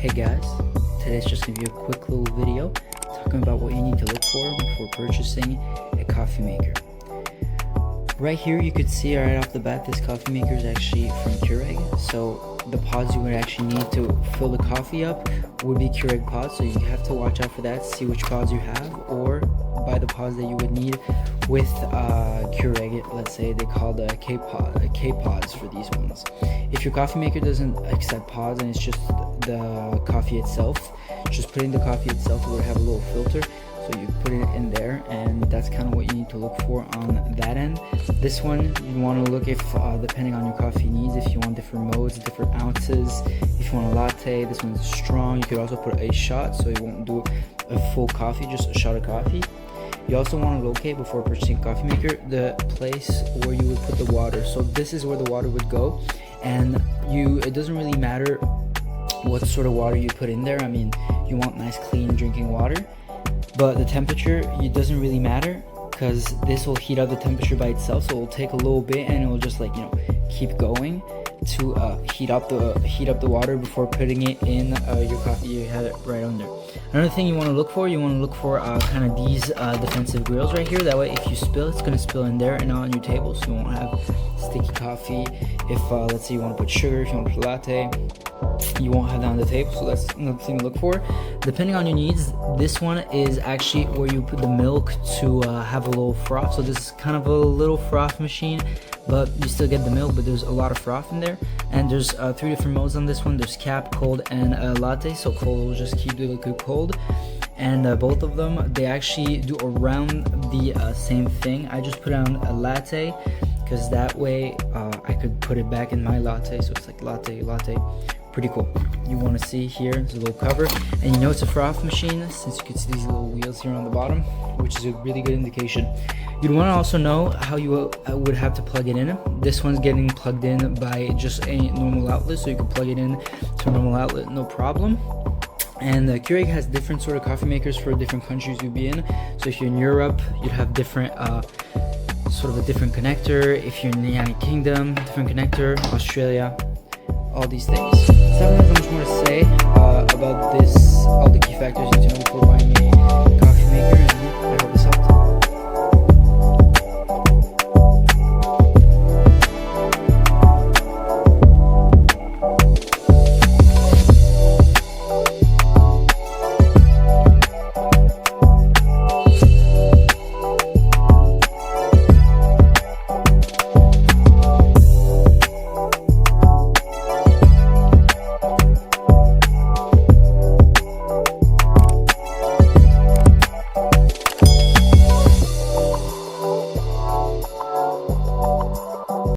Hey guys, today's just going to be a quick little video talking about what you need to look for before purchasing a coffee maker. Right here you could see right off the bat this coffee maker is actually from Keurig. So the pods you would actually need to fill the coffee up would be Keurig pods, so you have to watch out for that, see which pods you have, or buy the pods that you would need with Keurig. Let's say they call the K pods for these ones. If your coffee maker doesn't accept pods and it's just the coffee itself, just put in the coffee itself, it would have a little filter, so you put it in there, and that's kind of what you need to look for on that end. This one you want to look if depending on your coffee needs, if you want different modes, different ounces, if you want a latte. This one's strong. You could also put a shot, so you won't do a full coffee, just a shot of coffee. You also want to locate, before purchasing a coffee maker, the place where you would put the water. So this is where the water would go, and it doesn't really matter what sort of water you put in there. I mean, you want nice clean drinking water, but the temperature, it doesn't really matter, because this will heat up the temperature by itself. So it will take a little bit and it will just keep going to heat up the water before putting it in your coffee. You have it right under. Another thing you want to look for, kind of these defensive grills right here. That way if you spill, it's going to spill in there and not on your table, so you won't have sticky coffee. If let's say you want to put sugar, if you want to put latte, you won't have that on the table. So that's another thing to look for. Depending on your needs, this one is actually where you put the milk to have a little froth. So this is kind of a little froth machine, but you still get the milk, but there's a lot of froth in there. And there's 3 different modes on this one. There's cap, cold, and latte. So cold will just keep the liquid cold, and both of them, they actually do around the same thing. I just put on a latte because that way I could put it back in my latte, so it's like latte. Pretty cool. You want to see here, there's a little cover, and you know it's a froth machine since you can see these little wheels here on the bottom, which is a really good indication. You'd want to also know how you would have to plug it in. This one's getting plugged in by just a normal outlet, so you can plug it in to a normal outlet, no problem. And Keurig has different sort of coffee makers for different countries you'd be in. So if you're in Europe, you'd have different sort of a different connector. If you're in the United Kingdom, different connector. Australia, all these things. So I don't have much more to say about this, all the key factors you need to know before buying a coffee maker.